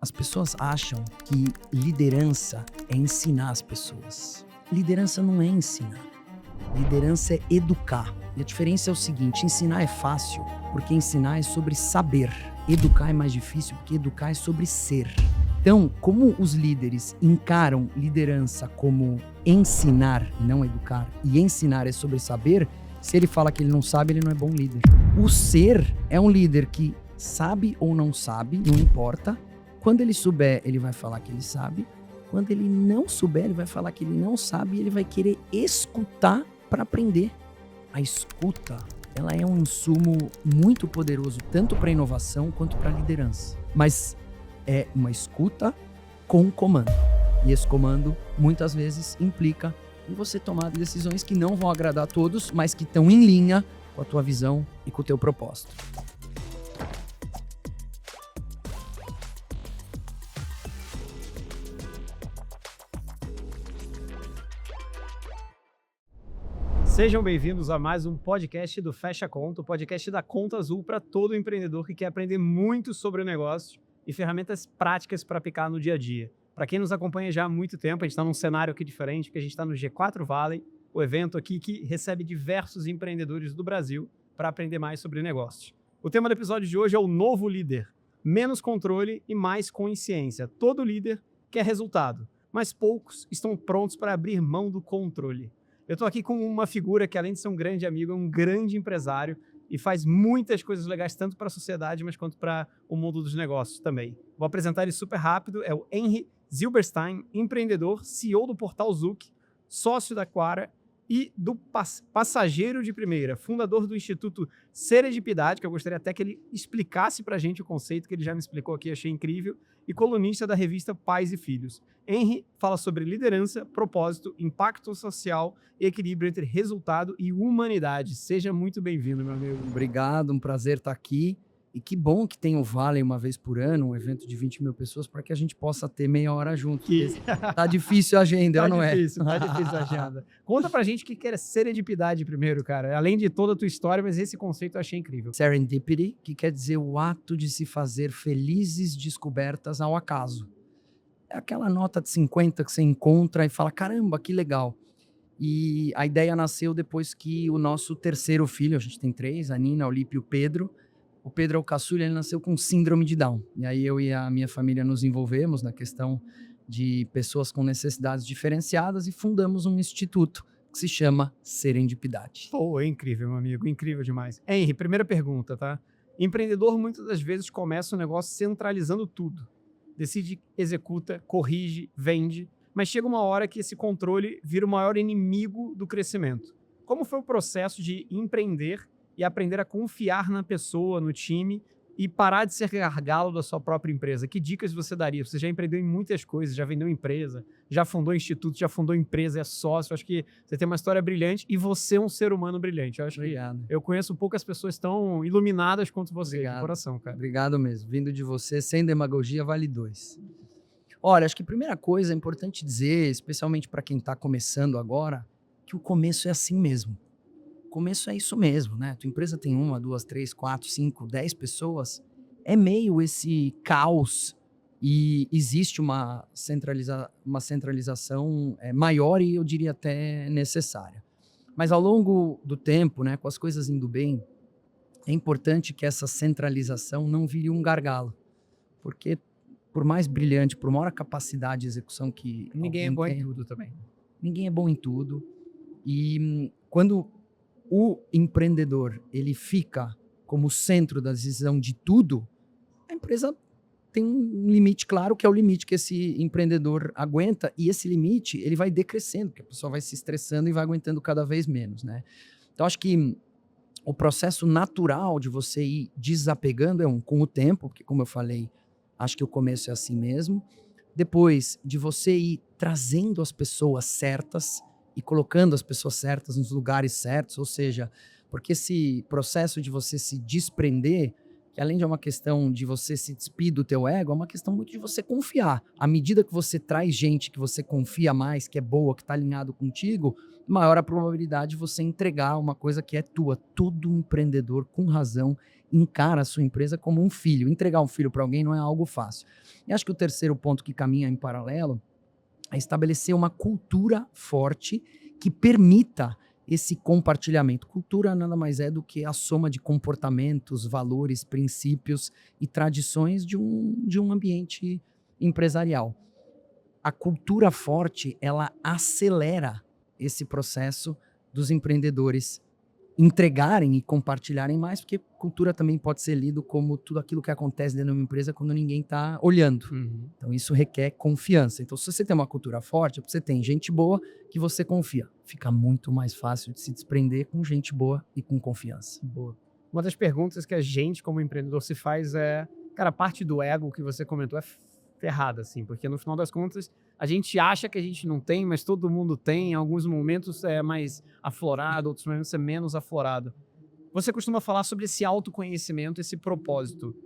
As pessoas acham que liderança é ensinar as pessoas. Liderança não é ensinar. Liderança é educar. E a diferença é o seguinte: ensinar é fácil, porque ensinar é sobre saber. Educar é mais difícil, porque educar é sobre ser. Então, como os líderes encaram liderança como ensinar e não educar, e ensinar é sobre saber, se ele fala que ele não sabe, ele não é bom líder. O ser é um líder que sabe ou não sabe, não importa. Quando ele souber, ele vai falar que ele sabe. Quando ele não souber, ele vai falar que ele não sabe e ele vai querer escutar para aprender. A escuta, ela é um insumo muito poderoso, tanto para inovação quanto para liderança. Mas é uma escuta com comando. E esse comando, muitas vezes, implica em você tomar decisões que não vão agradar a todos, mas que estão em linha com a tua visão e com o teu propósito. Sejam bem-vindos a mais um podcast do Fecha Conta, o podcast da Conta Azul para todo empreendedor que quer aprender muito sobre negócios e ferramentas práticas para aplicar no dia a dia. Para quem nos acompanha já há muito tempo, a gente está num cenário aqui diferente, porque a gente está no G4 Valley, o evento aqui que recebe diversos empreendedores do Brasil para aprender mais sobre negócios. O tema do episódio de hoje é o novo líder. Menos controle e mais consciência. Todo líder quer resultado, mas poucos estão prontos para abrir mão do controle. Eu estou aqui com uma figura que, além de ser um grande amigo, é um grande empresário e faz muitas coisas legais, tanto para a sociedade, mas quanto para o mundo dos negócios também. Vou apresentar ele super rápido, é o Henry Zilberstein, empreendedor, CEO do Portal Zuc, sócio da Quara e do Passageiro de Primeira, fundador do Instituto Serendipidade, que eu gostaria até que ele explicasse para a gente o conceito, que ele já me explicou aqui, achei incrível, e colunista da revista Pais e Filhos. Henry fala sobre liderança, propósito, impacto social e equilíbrio entre resultado e humanidade. Seja muito bem-vindo, meu amigo. Obrigado, um prazer estar aqui. E que bom que tem o Valley uma vez por ano, um evento de 20 mil pessoas, para que a gente possa ter meia hora junto. Tá difícil a agenda, Tá não é? Tá difícil a agenda. Conta pra gente o que era serendipidade primeiro, cara. Além de toda a tua história, mas esse conceito eu achei incrível. Serendipity, que quer dizer o ato de se fazer felizes descobertas ao acaso. É aquela nota de 50 que você encontra e fala, caramba, que legal. E a ideia nasceu depois que o nosso terceiro filho, a gente tem 3, a Nina, o Lipe e o Pedro. O Pedro é o caçula, ele nasceu com síndrome de Down. E aí eu e a minha família nos envolvemos na questão de pessoas com necessidades diferenciadas e fundamos um instituto que se chama Serendipidade. Pô, é incrível, meu amigo, incrível demais. Henry, primeira pergunta, tá? Empreendedor muitas das vezes começa o negócio centralizando tudo. Decide, executa, corrige, vende, mas chega uma hora que esse controle vira o maior inimigo do crescimento. Como foi o processo de empreender e aprender a confiar na pessoa, no time e parar de ser gargalo da sua própria empresa? Que dicas você daria? Você já empreendeu em muitas coisas, já vendeu empresa, já fundou instituto, já fundou empresa, é sócio. Eu acho que você tem uma história brilhante e você é um ser humano brilhante. Obrigado. Eu conheço poucas pessoas tão iluminadas quanto você. Obrigado. De coração, cara. Obrigado mesmo. Vindo de você, sem demagogia, vale 2. Olha, acho que a primeira coisa é importante dizer, especialmente para quem está começando agora, que o começo é assim mesmo. O começo é isso mesmo, né? Tua empresa tem 1, 2, 3, 4, 5, 10 pessoas. É meio esse caos e existe uma centralização maior e eu diria até necessária. Mas ao longo do tempo, né, com as coisas indo bem, é importante que essa centralização não vire um gargalo. Porque por mais brilhante, por maior capacidade de execução que ninguém é bom em tudo também. Ninguém é bom em tudo. E quando o empreendedor ele fica como centro da decisão de tudo, a empresa tem um limite claro, que é o limite que esse empreendedor aguenta, e esse limite ele vai decrescendo, porque a pessoa vai se estressando e vai aguentando cada vez menos, né? Então acho que o processo natural de você ir desapegando é com o tempo, porque como eu falei, acho que o começo é assim mesmo. Depois de você ir trazendo as pessoas certas e colocando as pessoas certas nos lugares certos, ou seja, porque esse processo de você se desprender, que além de uma questão de você se despir do teu ego, é uma questão muito de você confiar. À medida que você traz gente que você confia mais, que é boa, que está alinhado contigo, maior a probabilidade de você entregar uma coisa que é tua. Todo empreendedor, com razão, encara a sua empresa como um filho. Entregar um filho para alguém não é algo fácil. E acho que o terceiro ponto que caminha em paralelo é estabelecer uma cultura forte que permita esse compartilhamento. Cultura nada mais é do que a soma de comportamentos, valores, princípios e tradições de um ambiente empresarial. A cultura forte, ela acelera esse processo dos empreendedores entregarem e compartilharem mais, porque cultura também pode ser lido como tudo aquilo que acontece dentro de uma empresa quando ninguém está olhando. Então isso requer confiança. Então se você tem uma cultura forte, você tem gente boa que você confia. Fica muito mais fácil de se desprender com gente boa e com confiança. Boa. Uma das perguntas que a gente como empreendedor se faz é, cara, a parte do ego que você comentou é ferrada, assim, porque no final das contas a gente acha que a gente não tem, mas todo mundo tem. Em alguns momentos é mais aflorado, outros momentos é menos aflorado. Você costuma falar sobre esse autoconhecimento, esse propósito.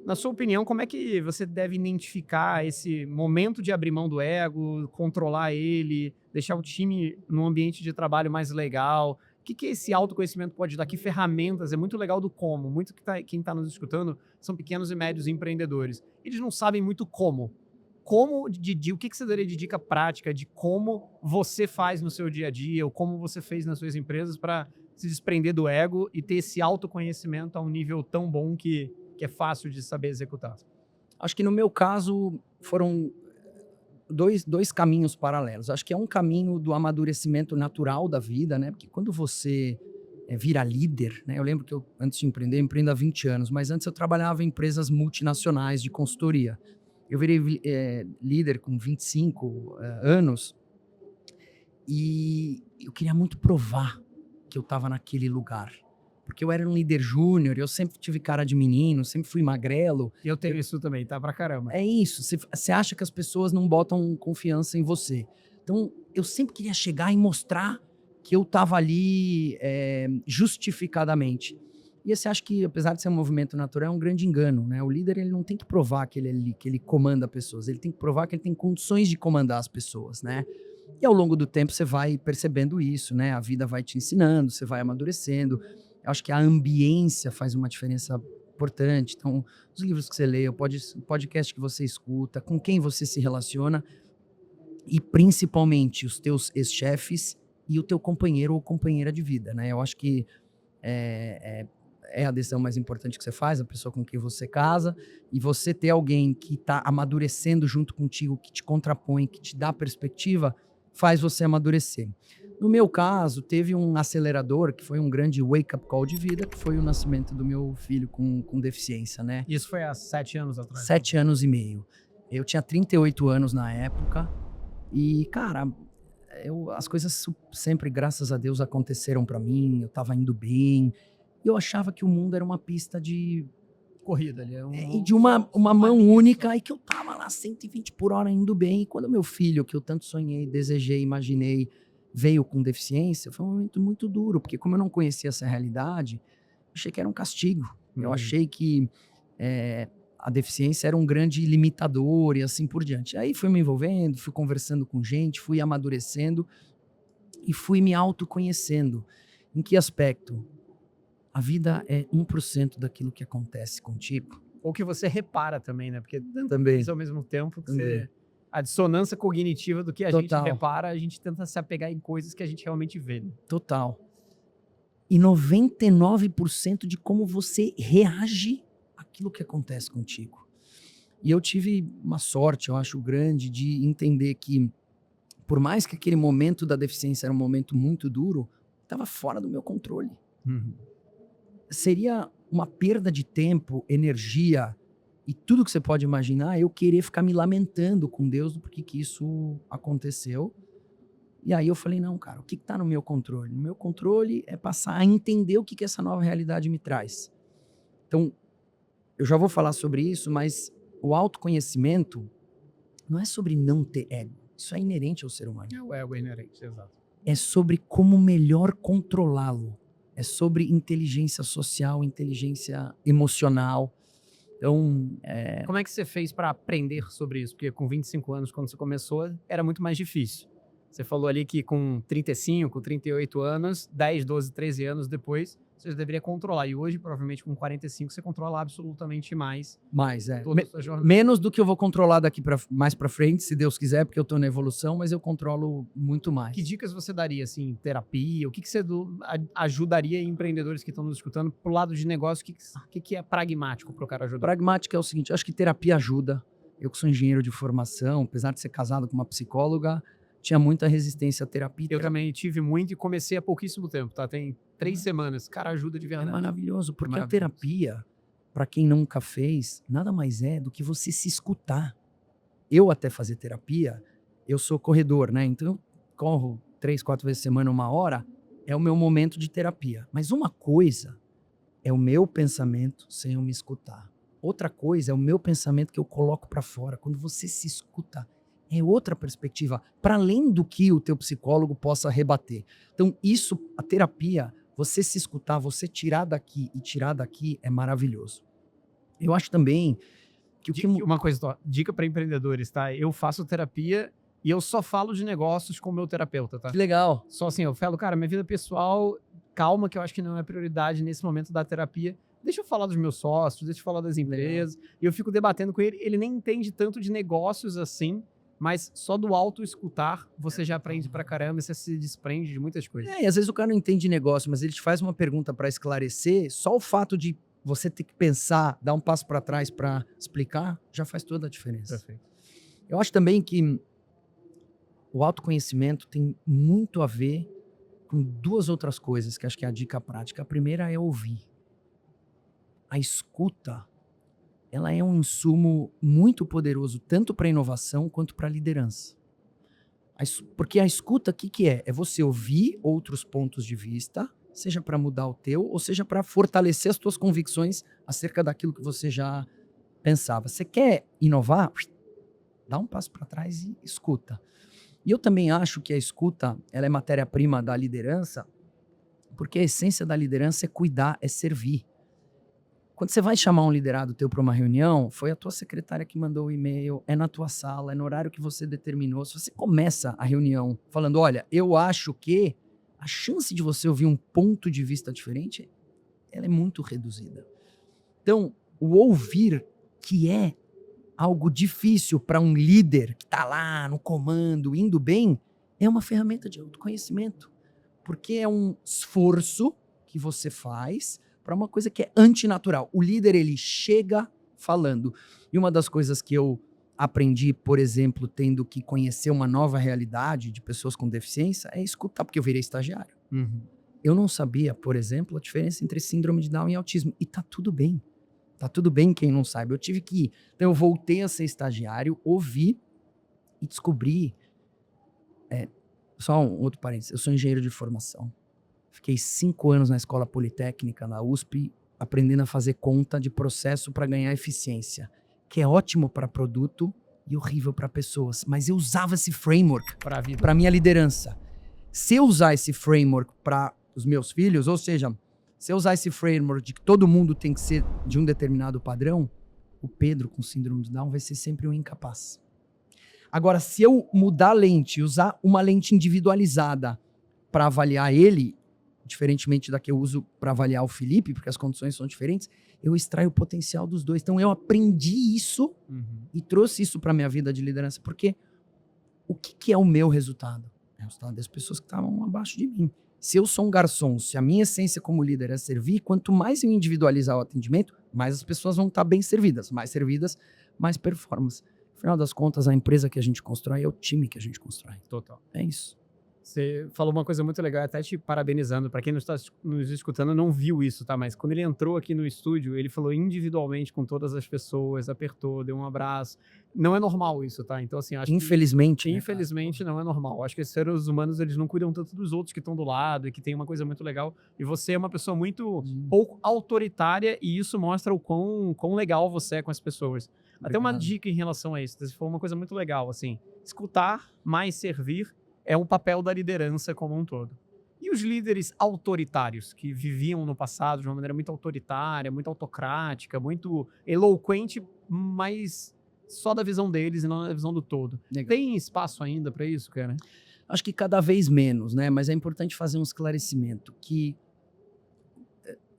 Na sua opinião, como é que você deve identificar esse momento de abrir mão do ego, controlar ele, deixar o time num ambiente de trabalho mais legal? O que esse autoconhecimento pode dar? Que ferramentas? É muito legal do como. Muito quem está nos escutando são pequenos e médios empreendedores. Eles não sabem muito como. O que você daria de dica prática de como você faz no seu dia a dia ou como você fez nas suas empresas para se desprender do ego e ter esse autoconhecimento a um nível tão bom que é fácil de saber executar? Acho que no meu caso foram dois caminhos paralelos. Acho que é um caminho do amadurecimento natural da vida, né? Porque quando você vira líder, né? Eu lembro que antes de empreender, eu empreendo há 20 anos, mas antes eu trabalhava em empresas multinacionais de consultoria. Eu virei líder com 25 anos e eu queria muito provar que eu estava naquele lugar. Porque eu era um líder júnior, eu sempre tive cara de menino, sempre fui magrelo. Eu tenho isso também, tá pra caramba. É isso, você acha que as pessoas não botam confiança em você. Então, eu sempre queria chegar e mostrar que eu estava ali justificadamente. E você acha que, apesar de ser um movimento natural, é um grande engano, né? O líder, ele não tem que provar que ele comanda pessoas, ele tem que provar que ele tem condições de comandar as pessoas, né? E ao longo do tempo você vai percebendo isso, né? A vida vai te ensinando, você vai amadurecendo. Eu acho que a ambiência faz uma diferença importante. Então, os livros que você lê, o podcast que você escuta, com quem você se relaciona e principalmente os teus ex-chefes e o teu companheiro ou companheira de vida, né? Eu acho que é a decisão mais importante que você faz, a pessoa com quem você casa, e você ter alguém que está amadurecendo junto contigo, que te contrapõe, que te dá perspectiva, faz você amadurecer. No meu caso, teve um acelerador que foi um grande wake-up call de vida, que foi o nascimento do meu filho com deficiência, né? Isso foi há 7 anos atrás? 7 anos e meio. Eu tinha 38 anos na época e, cara, as coisas sempre, graças a Deus, aconteceram para mim, eu tava indo bem. E eu achava que o mundo era uma pista de corrida ali. E de uma mão única, e que eu tava lá 120 por hora indo bem. E quando meu filho, que eu tanto sonhei, desejei, imaginei, veio com deficiência, foi um momento muito duro, porque como eu não conhecia essa realidade, eu achei que era um castigo. Eu achei que a deficiência era um grande limitador e assim por diante. Aí fui me envolvendo, fui conversando com gente, fui amadurecendo e fui me autoconhecendo. Em que aspecto? A vida é 1% daquilo que acontece contigo. Ou que você repara também, né? Porque também ao mesmo tempo que a dissonância cognitiva do que a gente repara, a gente tenta se apegar em coisas que a gente realmente vê. Né? Total. E 99% de como você reage àquilo que acontece contigo. E eu tive uma sorte, eu acho, grande de entender que, por mais que aquele momento da deficiência era um momento muito duro, estava fora do meu controle. Seria uma perda de tempo, energia e tudo que você pode imaginar, eu querer ficar me lamentando com Deus do porquê que isso aconteceu. E aí eu falei, não, cara, o que está no meu controle? No meu controle é passar a entender o que essa nova realidade me traz. Então, eu já vou falar sobre isso, mas o autoconhecimento não é sobre não ter ego. Isso é inerente ao ser humano. É o ego inerente, exato. É sobre como melhor controlá-lo. É sobre inteligência social, inteligência emocional. Então, como é que você fez para aprender sobre isso? Porque com 25 anos, quando você começou, era muito mais difícil. Você falou ali que com 35, 38 anos, 10, 12, 13 anos depois, você deveria controlar. E hoje, provavelmente, com 45, você controla absolutamente mais Mas, toda a sua jornada. menos do que eu vou controlar daqui mais pra frente, se Deus quiser, porque eu tô na evolução, mas eu controlo muito mais. Que dicas você daria, assim, terapia? O que você ajudaria empreendedores que estão nos escutando pro lado de negócio? O que é pragmático pro cara ajudar? Pragmática é o seguinte, eu acho que terapia ajuda. Eu que sou engenheiro de formação, apesar de ser casado com uma psicóloga, tinha muita resistência à terapia. Eu também tive muito e comecei há pouquíssimo tempo, tá? Tem 3 semanas. Cara, ajuda de É verdade. maravilhoso, porque a Maravilhoso. terapia, para quem nunca fez, nada mais é do que você se escutar. Eu até fazer terapia, eu sou corredor, né? Então eu corro 3, 4 vezes por semana, 1 hora, é o meu momento de terapia. Mas uma coisa é o meu pensamento sem eu me escutar. Outra coisa é o meu pensamento que eu coloco para fora. Quando você se escuta, é outra perspectiva, para além do que o teu psicólogo possa rebater. Então isso, a terapia, você se escutar, você tirar daqui e tirar daqui é maravilhoso. Eu acho também que o que... Uma coisa, só, dica para empreendedores, tá? Eu faço terapia e eu só falo de negócios com o meu terapeuta, tá? Que legal. Só assim, eu falo, cara, minha vida pessoal, calma, que eu acho que não é prioridade nesse momento da terapia. Deixa eu falar dos meus sócios, deixa eu falar das empresas. E eu fico debatendo com ele. Ele nem entende tanto de negócios assim, mas só do auto-escutar você já aprende pra caramba e você se desprende de muitas coisas. E às vezes o cara não entende negócio, mas ele te faz uma pergunta para esclarecer, só o fato de você ter que pensar, dar um passo para trás para explicar, já faz toda a diferença. Perfeito. Eu acho também que o autoconhecimento tem muito a ver com 2 outras coisas, que acho que é a dica prática. A primeira é ouvir. A escuta, ela é um insumo muito poderoso, tanto para inovação quanto para liderança. Porque a escuta, o que é? É você ouvir outros pontos de vista, seja para mudar o teu, ou seja para fortalecer as tuas convicções acerca daquilo que você já pensava. Você quer inovar? Dá um passo para trás e escuta. E eu também acho que a escuta, ela é matéria-prima da liderança, porque a essência da liderança é cuidar, é servir. Quando você vai chamar um liderado teu para uma reunião, foi a tua secretária que mandou o e-mail, é na tua sala, é no horário que você determinou. Se você começa a reunião falando, olha, eu acho que a chance de você ouvir um ponto de vista diferente, ela é muito reduzida. Então, o ouvir, que é algo difícil para um líder que está lá no comando, indo bem, é uma ferramenta de autoconhecimento. Porque é um esforço que você faz para uma coisa que é antinatural. O líder, ele chega falando. E uma das coisas que eu aprendi, por exemplo, tendo que conhecer uma nova realidade de pessoas com deficiência, é escutar, porque eu virei estagiário. Uhum. Eu não sabia, por exemplo, a diferença entre síndrome de Down e autismo. E tá tudo bem. Tá tudo bem quem não sabe. Eu tive que ir. Então eu voltei a ser estagiário, ouvi e descobri... Só um outro parênteses. Eu sou engenheiro de formação. Fiquei 5 anos na Escola Politécnica, na USP, aprendendo a fazer conta de processo para ganhar eficiência, que é ótimo para produto e horrível para pessoas. Mas eu usava esse framework Para a vida. para minha liderança. Se eu usar esse framework para os meus filhos, ou seja, se eu usar esse framework de que todo mundo tem que ser de um determinado padrão, o Pedro com síndrome de Down vai ser sempre um incapaz. Agora, se eu mudar a lente e usar uma lente individualizada para avaliar ele, diferentemente da que eu uso para avaliar o Felipe, porque as condições são diferentes, eu extraio o potencial dos dois. Então eu aprendi isso e trouxe isso para minha vida de liderança, porque o que é o meu resultado? É o resultado das pessoas que estavam abaixo de mim. Se eu sou um garçom, se a minha essência como líder é servir, quanto mais eu individualizar o atendimento, mais as pessoas vão estar bem servidas, mais performance. No final das contas, a empresa que a gente constrói é o time que a gente constrói. Total. É isso. Você falou uma coisa muito legal, até te parabenizando. Para quem não está nos escutando, não viu isso, tá? Mas quando ele entrou aqui no estúdio, ele falou individualmente com todas as pessoas, apertou, deu um abraço. Não é normal isso, tá? Então, assim, acho Infelizmente, que... né, Infelizmente, não é normal. Acho que os seres humanos, eles não cuidam tanto dos outros que estão do lado e que tem uma coisa muito legal. E você é uma pessoa muito pouco autoritária e isso mostra o quão legal você é com as pessoas. Obrigado. Até uma dica em relação a isso. Você falou uma coisa muito legal, assim. Escutar mais servir é um papel da liderança como um todo. E os líderes autoritários, que viviam no passado de uma maneira muito autoritária, muito autocrática, muito eloquente, mas só da visão deles e não da visão do todo. Legal. Tem espaço ainda para isso, cara? Acho que cada vez menos, né? Mas é importante fazer um esclarecimento que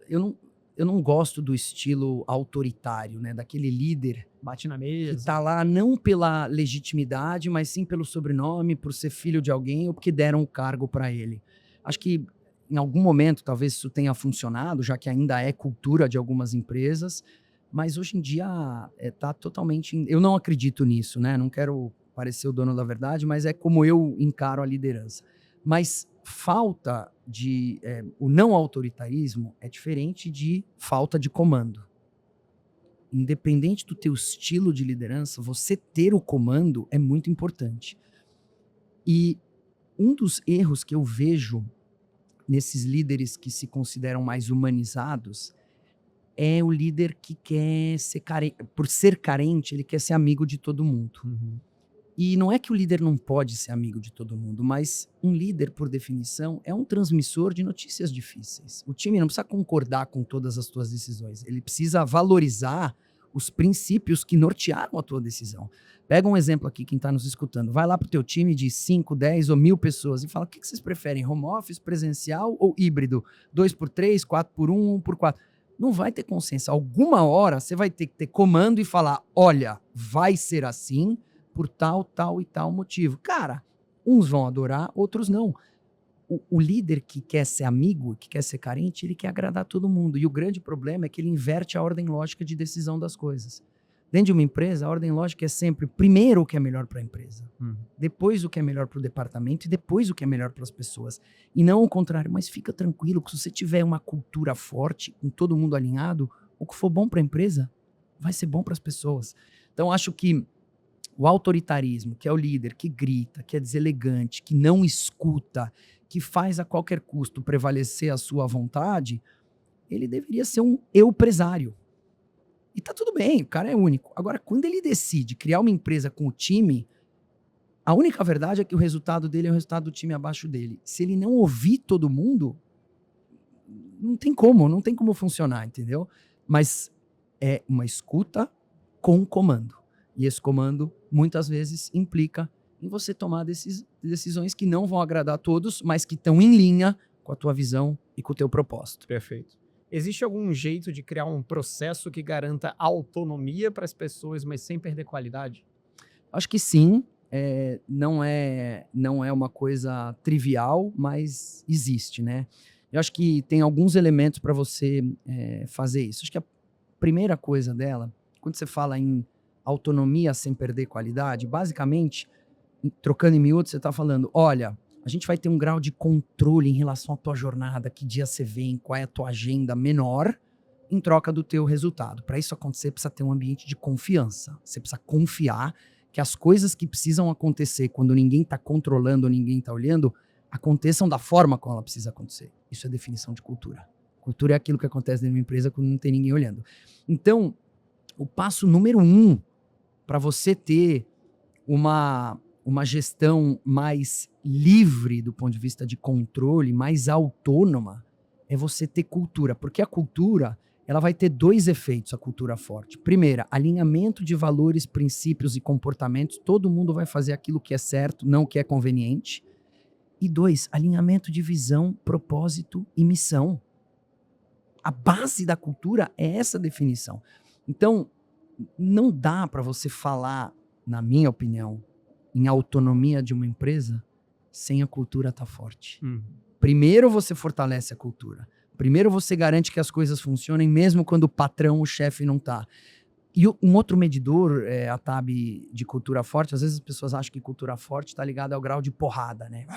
eu não gosto do estilo autoritário, né? Daquele líder Bate na que mesa. tá lá não pela legitimidade, mas sim pelo sobrenome, por ser filho de alguém ou porque deram o cargo para ele. Acho que em algum momento talvez isso tenha funcionado, já que ainda é cultura de algumas empresas, mas hoje em dia tá totalmente... Eu não acredito nisso, né? Não quero parecer o dono da verdade, mas é como eu encaro a liderança. Mas falta de... o não autoritarismo é diferente de falta de comando. Independente do teu estilo de liderança, você ter o comando é muito importante. E um dos erros que eu vejo nesses líderes que se consideram mais humanizados é o líder que quer ser carente. Por ser carente, ele quer ser amigo de todo mundo. Uhum. E não é que o líder não pode ser amigo de todo mundo, mas um líder, por definição, é um transmissor de notícias difíceis. O time não precisa concordar com todas as tuas decisões, ele precisa valorizar os princípios que nortearam a tua decisão. Pega um exemplo aqui, quem está nos escutando. Vai lá para o teu time de 5, 10 ou 1.000 pessoas e fala: o que vocês preferem, home office, presencial ou híbrido? 2x3, 4x1, 1x4. Não vai ter consenso. Alguma hora você vai ter que ter comando e falar: olha, vai ser assim por tal, tal e tal motivo. Cara, uns vão adorar, outros não. O líder que quer ser amigo, que quer ser carente, ele quer agradar todo mundo. E o grande problema é que ele inverte a ordem lógica de decisão das coisas. Dentro de uma empresa, a ordem lógica é sempre primeiro o que é melhor para a empresa, depois o que é melhor para o departamento e depois o que é melhor para as pessoas. E não o contrário. Mas fica tranquilo que se você tiver uma cultura forte, com todo mundo alinhado, o que for bom para a empresa vai ser bom para as pessoas. Então, acho que o autoritarismo, que é o líder que grita, que é deselegante, que não escuta, que faz a qualquer custo prevalecer a sua vontade, ele deveria ser um eu-presário. E tá tudo bem, o cara é único. Agora, quando ele decide criar uma empresa com o time, a única verdade é que o resultado dele é o resultado do time abaixo dele. Se ele não ouvir todo mundo, não tem como funcionar, entendeu? Mas é uma escuta com comando. E esse comando, muitas vezes, implica em você tomar decisões que não vão agradar a todos, mas que estão em linha com a tua visão e com o teu propósito. Perfeito. Existe algum jeito de criar um processo que garanta autonomia para as pessoas, mas sem perder qualidade? Acho que sim. Não é uma coisa trivial, mas existe, né? Eu acho que tem alguns elementos para você fazer isso. Acho que a primeira coisa dela, quando você fala em autonomia sem perder qualidade, basicamente, trocando em miúdos, você está falando: olha, a gente vai ter um grau de controle em relação à tua jornada, que dia você vem, qual é a tua agenda menor, em troca do teu resultado. Para isso acontecer, precisa ter um ambiente de confiança. Você precisa confiar que as coisas que precisam acontecer quando ninguém está controlando, ninguém está olhando, aconteçam da forma como ela precisa acontecer. Isso é definição de cultura. Cultura é aquilo que acontece dentro de uma empresa quando não tem ninguém olhando. Então, o passo número 1 para você ter uma gestão mais livre do ponto de vista de controle, mais autônoma, é você ter cultura. Porque a cultura, ela vai ter 2 efeitos, a cultura forte. Primeiro, alinhamento de valores, princípios e comportamentos. Todo mundo vai fazer aquilo que é certo, não o que é conveniente. E 2, alinhamento de visão, propósito e missão. A base da cultura é essa definição. Então, não dá para você falar, na minha opinião, em autonomia de uma empresa sem a cultura estar forte. Primeiro você fortalece a cultura. Primeiro você garante que as coisas funcionem mesmo quando o patrão, o chefe não está. E um outro medidor, a TAB de cultura forte, às vezes as pessoas acham que cultura forte está ligada ao grau de porrada, né?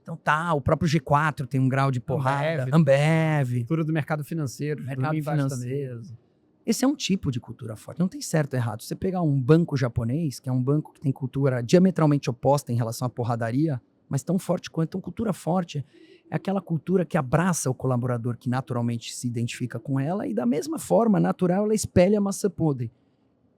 Então o próprio G4 tem um grau de porrada. Ambev. Cultura do mercado financeiro. Mercado financeiro. Esse é um tipo de cultura forte, não tem certo ou errado. Se você pegar um banco japonês, que é um banco que tem cultura diametralmente oposta em relação à porradaria, mas tão forte quanto. Então, cultura forte é aquela cultura que abraça o colaborador que naturalmente se identifica com ela e da mesma forma, natural, ela espelha a maçã podre.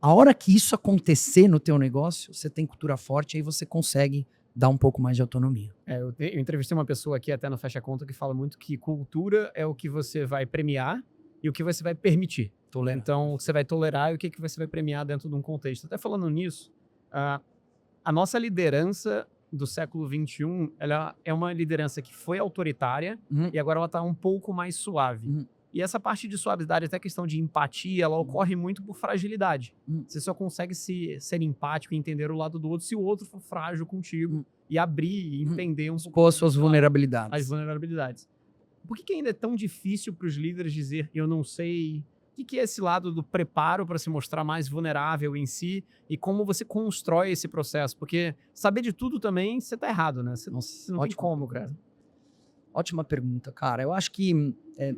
A hora que isso acontecer no teu negócio, você tem cultura forte, aí você consegue dar um pouco mais de autonomia. Eu entrevistei uma pessoa aqui até no Fecha Conta que fala muito que cultura é o que você vai premiar e o que você vai permitir. Então, o que você vai tolerar e o que você vai premiar dentro de um contexto. Até falando nisso, a nossa liderança do século XXI, ela é uma liderança que foi autoritária Uhum. e agora ela está um pouco mais suave. Uhum. E essa parte de suavidade, até a questão de empatia, ela ocorre muito por fragilidade. Você só consegue ser empático e entender o lado do outro se o outro for frágil contigo e abrir e entender um pouco Expor as suas as vulnerabilidades. vulnerabilidades. Por que ainda é tão difícil para os líderes dizer eu não sei? O que é esse lado do preparo para se mostrar mais vulnerável em si e como você constrói esse processo? Porque saber de tudo também, você tá errado, né? Você Nossa, não tem ótima como, cara. Ótima pergunta, cara. Eu acho que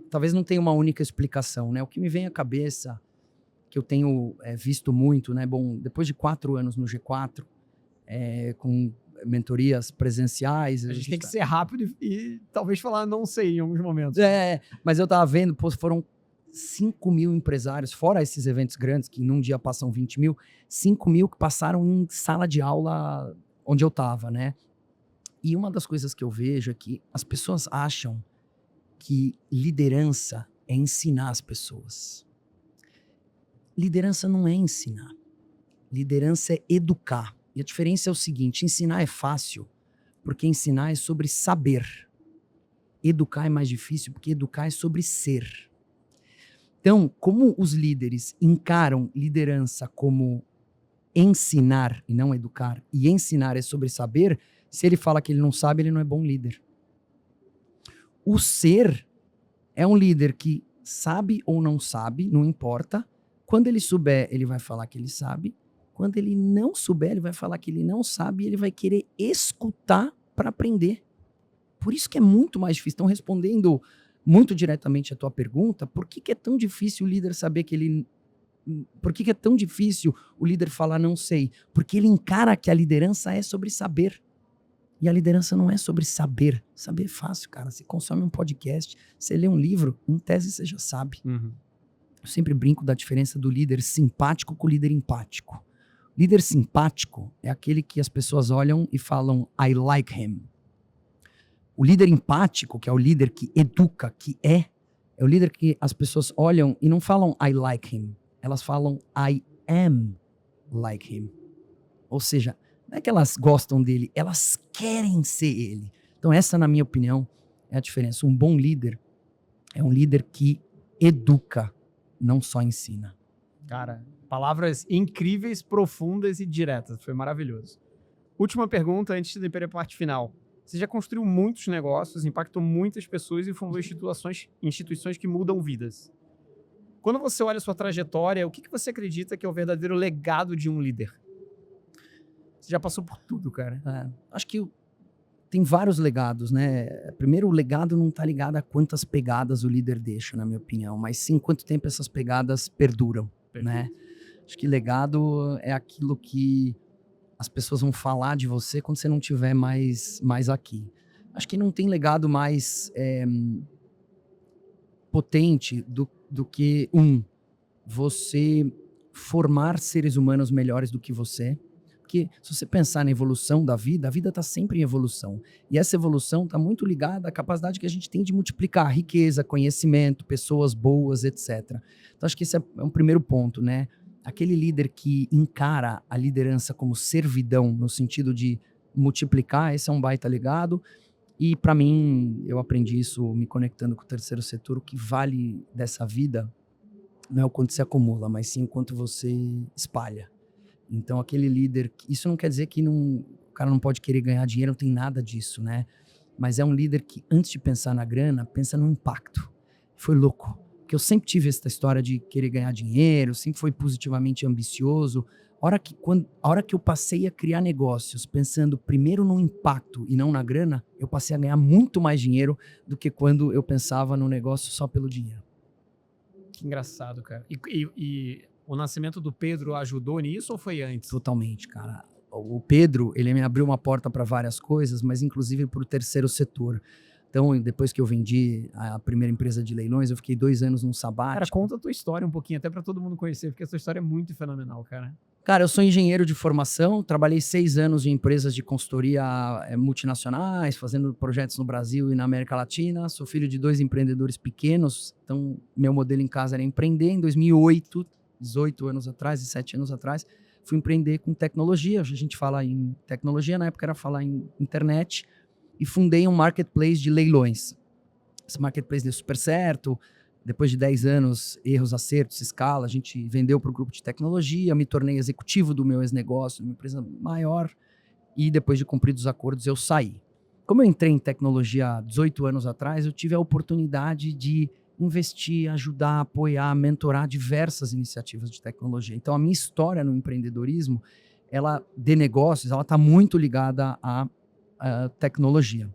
talvez não tenha uma única explicação, né? O que me vem à cabeça, que eu tenho visto muito, né? Bom, depois de 4 anos no G4, com mentorias presenciais... A gente tem que ser rápido e talvez falar não sei em alguns momentos. Mas eu tava vendo, pô, foram 5 mil empresários, fora esses eventos grandes, que num dia passam 20 mil, 5 mil que passaram em sala de aula onde eu tava, né? E uma das coisas que eu vejo é que as pessoas acham que liderança é ensinar as pessoas. Liderança não é ensinar. Liderança é educar. E a diferença é o seguinte, ensinar é fácil, porque ensinar é sobre saber. Educar é mais difícil, porque educar é sobre ser. Então, como os líderes encaram liderança como ensinar e não educar, e ensinar é sobre saber, se ele fala que ele não sabe, ele não é bom líder. O ser é um líder que sabe ou não sabe, não importa. Quando ele souber, ele vai falar que ele sabe. Quando ele não souber, ele vai falar que ele não sabe e ele vai querer escutar para aprender. Por isso que é muito mais difícil. Estão respondendo muito diretamente a tua pergunta, por que é tão difícil o líder saber que ele... Por que é tão difícil o líder falar não sei? Porque ele encara que a liderança é sobre saber. E a liderança não é sobre saber. Saber é fácil, cara. Você consome um podcast, você lê um livro, em tese você já sabe. Uhum. Eu sempre brinco da diferença do líder simpático com o líder empático. Líder simpático é aquele que as pessoas olham e falam I like him. O líder empático, que é o líder que educa, que é o líder que as pessoas olham e não falam I like him. Elas falam I am like him. Ou seja, não é que elas gostam dele, elas querem ser ele. Então essa, na minha opinião, é a diferença. Um bom líder é um líder que educa, não só ensina. Cara, palavras incríveis, profundas e diretas. Foi maravilhoso. Última pergunta antes de ir para a parte final. Você já construiu muitos negócios, impactou muitas pessoas e fundou instituições que mudam vidas. Quando você olha a sua trajetória, o que você acredita que é o verdadeiro legado de um líder? Você já passou por tudo, cara. Acho que tem vários legados, né? Primeiro, o legado não está ligado a quantas pegadas o líder deixa, na minha opinião, mas sim quanto tempo essas pegadas perduram, né? Acho que legado é aquilo que as pessoas vão falar de você quando você não estiver mais aqui. Acho que não tem legado mais potente do que você formar seres humanos melhores do que você. Porque se você pensar na evolução da vida, a vida está sempre em evolução. E essa evolução está muito ligada à capacidade que a gente tem de multiplicar riqueza, conhecimento, pessoas boas, etc. Então acho que esse é um primeiro ponto, né? Aquele líder que encara a liderança como servidão, no sentido de multiplicar, esse é um baita legado. E para mim, eu aprendi isso me conectando com o terceiro setor, o que vale dessa vida não é o quanto se acumula, mas sim o quanto você espalha. Então aquele líder, isso não quer dizer que o cara não pode querer ganhar dinheiro, não tem nada disso, né? Mas é um líder que antes de pensar na grana, pensa no impacto. Foi louco, porque eu sempre tive essa história de querer ganhar dinheiro, sempre fui positivamente ambicioso. A hora que eu passei a criar negócios pensando primeiro no impacto e não na grana, eu passei a ganhar muito mais dinheiro do que quando eu pensava no negócio só pelo dinheiro. Que engraçado, cara. E o nascimento do Pedro ajudou nisso ou foi antes? Totalmente, cara. O Pedro, ele me abriu uma porta para várias coisas, mas inclusive para o terceiro setor. Então, depois que eu vendi a primeira empresa de leilões, eu fiquei 2 anos num sabático. Cara, conta a tua história um pouquinho, até para todo mundo conhecer, porque a tua história é muito fenomenal, cara. Cara, eu sou engenheiro de formação, trabalhei 6 anos em empresas de consultoria multinacionais, fazendo projetos no Brasil e na América Latina. Sou filho de 2 empreendedores pequenos, então meu modelo em casa era empreender. Em 2008, 18 anos atrás, 17 anos atrás, fui empreender com tecnologia. Hoje a gente fala em tecnologia, na época era falar em internet. E fundei um marketplace de leilões. Esse marketplace deu super certo. Depois de 10 anos, erros, acertos, escala, a gente vendeu para o grupo de tecnologia, me tornei executivo do meu ex-negócio, uma empresa maior, e depois de cumpridos os acordos, eu saí. Como eu entrei em tecnologia há 18 anos atrás, eu tive a oportunidade de investir, ajudar, apoiar, mentorar diversas iniciativas de tecnologia. Então, a minha história no empreendedorismo, ela de negócios, ela está muito ligada à tecnologia.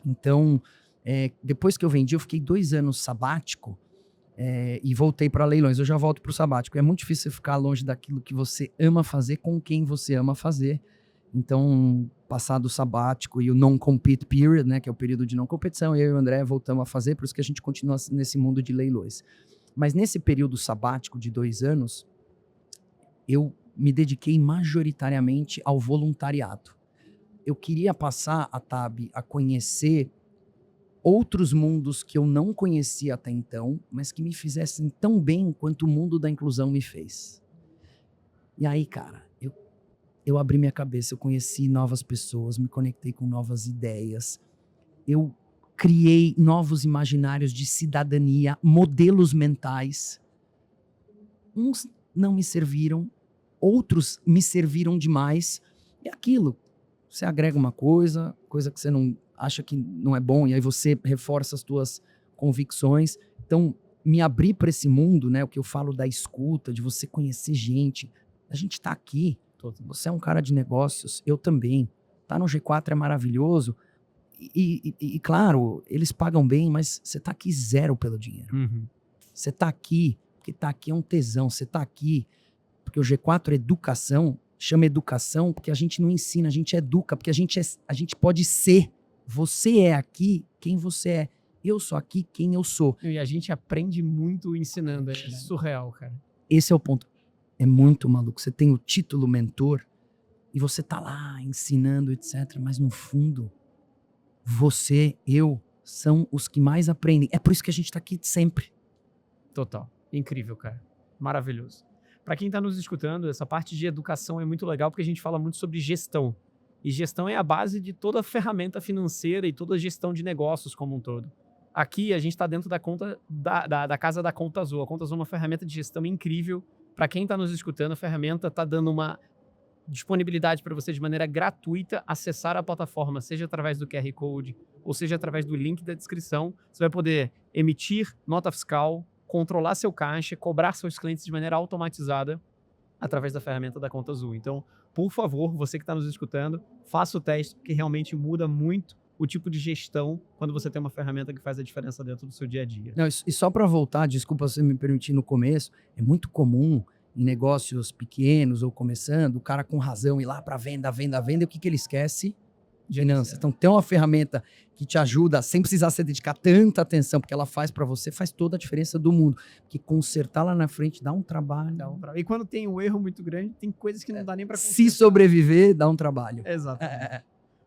Então, depois que eu vendi, eu fiquei 2 anos sabático e voltei para leilões. Eu já volto para o sabático. É muito difícil você ficar longe daquilo que você ama fazer com quem você ama fazer. Então, passado o sabático e o non-compete period, né, que é o período de não competição, eu e o André voltamos a fazer, por isso que a gente continua nesse mundo de leilões. Mas nesse período sabático de 2 anos, eu me dediquei majoritariamente ao voluntariado. Eu queria passar a Tab a conhecer outros mundos que eu não conhecia até então, mas que me fizessem tão bem quanto o mundo da inclusão me fez. E aí, cara, eu abri minha cabeça, eu conheci novas pessoas, me conectei com novas ideias, eu criei novos imaginários de cidadania, modelos mentais. Uns não me serviram, outros me serviram demais. É aquilo, você agrega uma coisa que você não acha que não é bom, e aí você reforça as tuas convicções. Então, me abrir para esse mundo, né, o que eu falo da escuta, de você conhecer gente. A gente tá aqui, você é um cara de negócios, eu também. Tá no G4 é maravilhoso. E claro, eles pagam bem, mas você tá aqui zero pelo dinheiro. Você tá aqui, porque tá aqui é um tesão. Você tá aqui, porque o G4 é educação, chama educação, porque a gente não ensina, a gente educa, porque a gente pode ser. Você é aqui quem você é. Eu sou aqui quem eu sou. E a gente aprende muito ensinando, é surreal, cara. Esse é o ponto. É muito maluco. Você tem o título mentor e você tá lá ensinando, etc. Mas no fundo, você, eu, são os que mais aprendem. É por isso que a gente tá aqui sempre. Total. Incrível, cara. Maravilhoso. Para quem tá nos escutando, essa parte de educação é muito legal porque a gente fala muito sobre gestão. E gestão é a base de toda a ferramenta financeira e toda a gestão de negócios como um todo. Aqui a gente está dentro da conta da casa da Conta Azul. A Conta Azul é uma ferramenta de gestão incrível. Para quem está nos escutando, a ferramenta está dando uma disponibilidade para você de maneira gratuita acessar a plataforma, seja através do QR Code ou seja através do link da descrição. Você vai poder emitir nota fiscal, controlar seu caixa, cobrar seus clientes de maneira automatizada através da ferramenta da Conta Azul. Então, por favor, você que está nos escutando, faça o teste, porque realmente muda muito o tipo de gestão quando você tem uma ferramenta que faz a diferença dentro do seu dia a dia. Não, e só para voltar, desculpa você me permitir no começo, é muito comum em negócios pequenos ou começando, o cara com razão ir lá para venda, e o que ele esquece? Finanças. Então, tem uma ferramenta que te ajuda sem precisar se dedicar tanta atenção, porque ela faz para você, faz toda a diferença do mundo. Porque consertar lá na frente dá um trabalho. E quando tem um erro muito grande, tem coisas que não dá nem para consertar. Se sobreviver, dá um trabalho. Exato.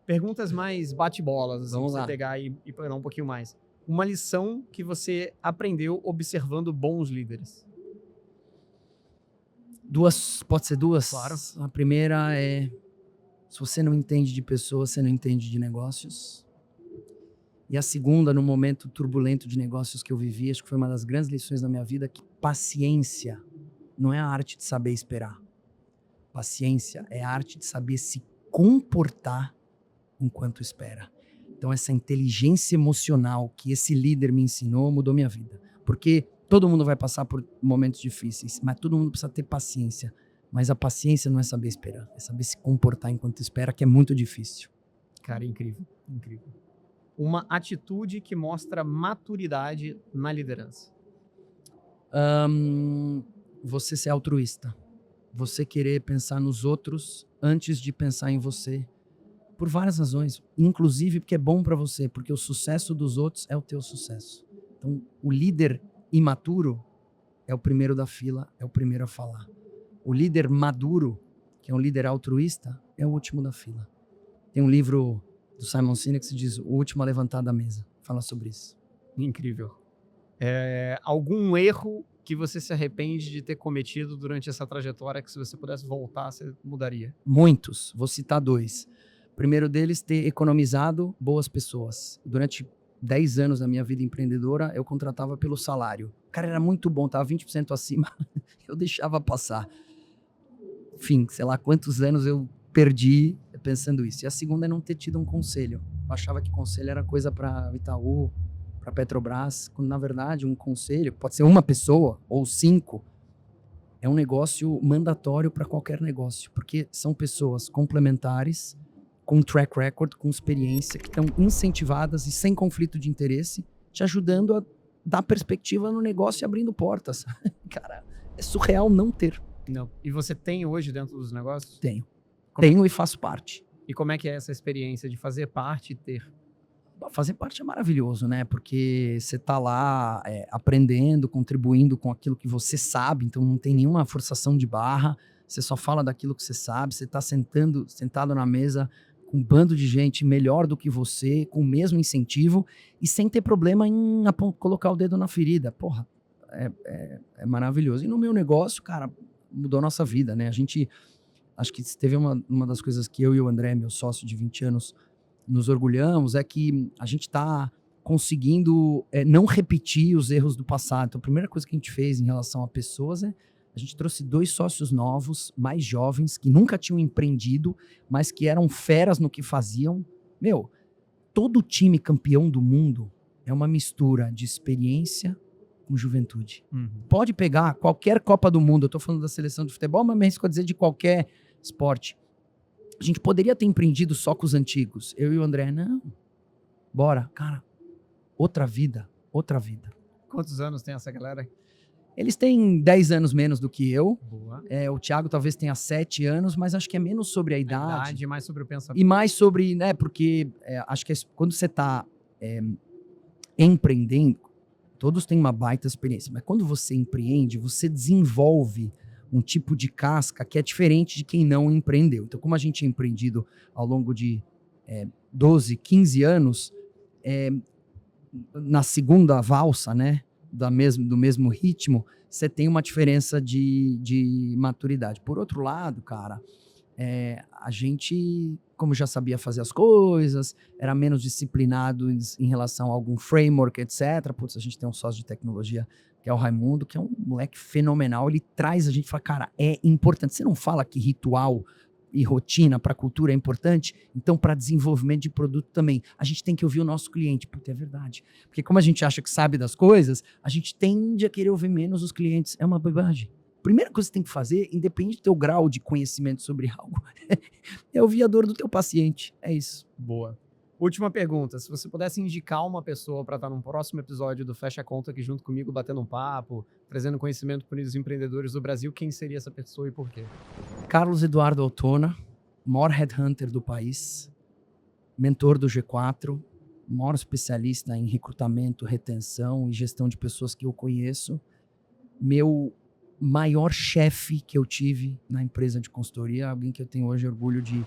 Perguntas mais bate-bolas, assim, Vamos lá. Você pegar e pegar um pouquinho mais. Uma lição que você aprendeu observando bons líderes. Pode ser duas? Claro. A primeira é, se você não entende de pessoas, você não entende de negócios. E a segunda, no momento turbulento de negócios que eu vivi, acho que foi uma das grandes lições da minha vida, que paciência não é a arte de saber esperar. Paciência é a arte de saber se comportar enquanto espera. Então essa inteligência emocional que esse líder me ensinou mudou minha vida. Porque todo mundo vai passar por momentos difíceis, mas todo mundo precisa ter paciência. Mas a paciência não é saber esperar, é saber se comportar enquanto espera, que é muito difícil. Cara, incrível, incrível. Uma atitude que mostra maturidade na liderança. Você ser altruísta. Você querer pensar nos outros antes de pensar em você. Por várias razões. Inclusive porque é bom para você, porque o sucesso dos outros é o teu sucesso. Então, o líder imaturo é o primeiro da fila, é o primeiro a falar. O líder maduro, que é um líder altruísta, é o último da fila. Tem um livro do Simon Sinek que se diz O Último a Levantar da Mesa. Fala sobre isso. Incrível. Algum erro que você se arrepende de ter cometido durante essa trajetória que se você pudesse voltar, você mudaria? Muitos, vou citar 2. O primeiro deles, ter economizado boas pessoas. Durante 10 anos da minha vida empreendedora, eu contratava pelo salário. O cara era muito bom, tava 20% acima, eu deixava passar. Enfim, sei lá quantos anos eu perdi pensando isso. E a segunda é não ter tido um conselho. Eu achava que conselho era coisa para Itaú, para Petrobras, quando na verdade um conselho, pode ser uma pessoa ou 5, é um negócio mandatório para qualquer negócio, porque são pessoas complementares, com track record, com experiência, que estão incentivadas e sem conflito de interesse, te ajudando a dar perspectiva no negócio e abrindo portas. Cara, é surreal não ter. Não. E você tem hoje dentro dos negócios? Tenho. Tenho e faço parte. E como é que é essa experiência de fazer parte e ter? Fazer parte é maravilhoso, né? Porque você tá lá aprendendo, contribuindo com aquilo que você sabe, então não tem nenhuma forçação de barra, você só fala daquilo que você sabe, você tá sentado na mesa com um bando de gente melhor do que você, com o mesmo incentivo e sem ter problema em colocar o dedo na ferida. Porra, é maravilhoso. E no meu negócio, cara, mudou a nossa vida, né? Acho que teve uma das coisas que eu e o André, meu sócio de 20 anos, nos orgulhamos, é que a gente está conseguindo não repetir os erros do passado. Então, a primeira coisa que a gente fez em relação a pessoas a gente trouxe 2 sócios novos, mais jovens, que nunca tinham empreendido, mas que eram feras no que faziam. Meu, todo time campeão do mundo é uma mistura de experiência com juventude. Uhum. Pode pegar qualquer Copa do Mundo, eu tô falando da seleção de futebol, mas me arrisco a dizer de qualquer esporte. A gente poderia ter empreendido só com os antigos. Eu e o André, não. Bora, cara. Outra vida. Quantos anos tem essa galera? Eles têm 10 anos menos do que eu. Boa. O Thiago talvez tenha 7 anos, mas acho que é menos sobre a idade. Mais sobre o pensamento. E mais sobre, né, porque acho que quando você tá empreendendo, todos têm uma baita experiência, mas quando você empreende, você desenvolve um tipo de casca que é diferente de quem não empreendeu. Então, como a gente é empreendido ao longo de 12, 15 anos, na segunda valsa, né, do mesmo ritmo, você tem uma diferença de maturidade. Por outro lado, cara, a gente, como já sabia fazer as coisas, era menos disciplinado em relação a algum framework, etc. Putz, a gente tem um sócio de tecnologia, que é o Raimundo, que é um moleque fenomenal. Ele traz a gente e fala, cara, é importante. Você não fala que ritual e rotina para a cultura é importante? Então, para desenvolvimento de produto também. A gente tem que ouvir o nosso cliente. Puta, é verdade. Porque como a gente acha que sabe das coisas, a gente tende a querer ouvir menos os clientes. É uma bobagem. Primeira coisa que você tem que fazer, independente do teu grau de conhecimento sobre algo, é ouvir a dor do teu paciente. É isso. Boa. Última pergunta. Se você pudesse indicar uma pessoa para estar num próximo episódio do Fecha a Conta aqui junto comigo, batendo um papo, trazendo conhecimento para os empreendedores do Brasil, quem seria essa pessoa e por quê? Carlos Eduardo Altona, maior headhunter do país, mentor do G4, maior especialista em recrutamento, retenção e gestão de pessoas que eu conheço. Meu maior chefe que eu tive na empresa de consultoria, alguém que eu tenho hoje orgulho de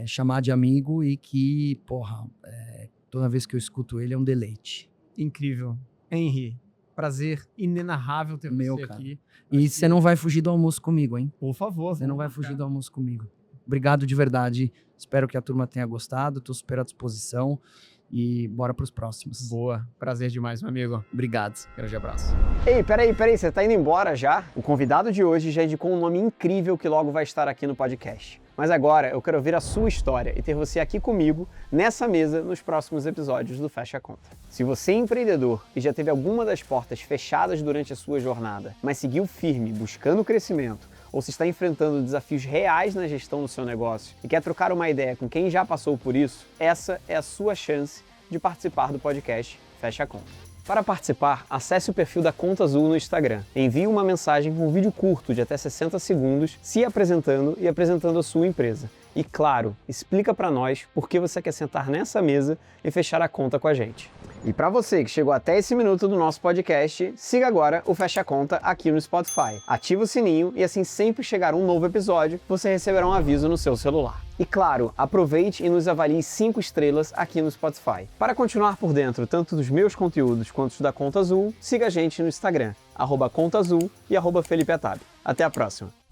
chamar de amigo e que, porra, toda vez que eu escuto ele é um deleite. Incrível. Henry, prazer inenarrável ter você aqui. E você não vai fugir do almoço comigo, hein? Por favor. Você não vai fugir do almoço comigo. Obrigado de verdade. Espero que a turma tenha gostado. Estou super à disposição. E bora pros próximos. Boa. Prazer demais, meu amigo. Obrigado. Grande abraço. Ei, peraí, você tá indo embora já? O convidado de hoje já indicou um nome incrível que logo vai estar aqui no podcast. Mas agora eu quero ouvir a sua história e ter você aqui comigo, nessa mesa, nos próximos episódios do Fecha a Conta. Se você é empreendedor e já teve alguma das portas fechadas durante a sua jornada, mas seguiu firme, buscando crescimento, ou se está enfrentando desafios reais na gestão do seu negócio e quer trocar uma ideia com quem já passou por isso, essa é a sua chance de participar do podcast Fecha a Conta. Para participar, acesse o perfil da Conta Azul no Instagram. Envie uma mensagem com um vídeo curto de até 60 segundos, se apresentando e apresentando a sua empresa. E claro, explica para nós por que você quer sentar nessa mesa e fechar a conta com a gente. E para você que chegou até esse minuto do nosso podcast, siga agora o Fecha Conta aqui no Spotify. Ativa o sininho e assim sempre chegar um novo episódio, você receberá um aviso no seu celular. E claro, aproveite e nos avalie 5 estrelas aqui no Spotify. Para continuar por dentro tanto dos meus conteúdos quanto os da Conta Azul, siga a gente no Instagram, @ContaAzul e @FelipeAtab. Até a próxima!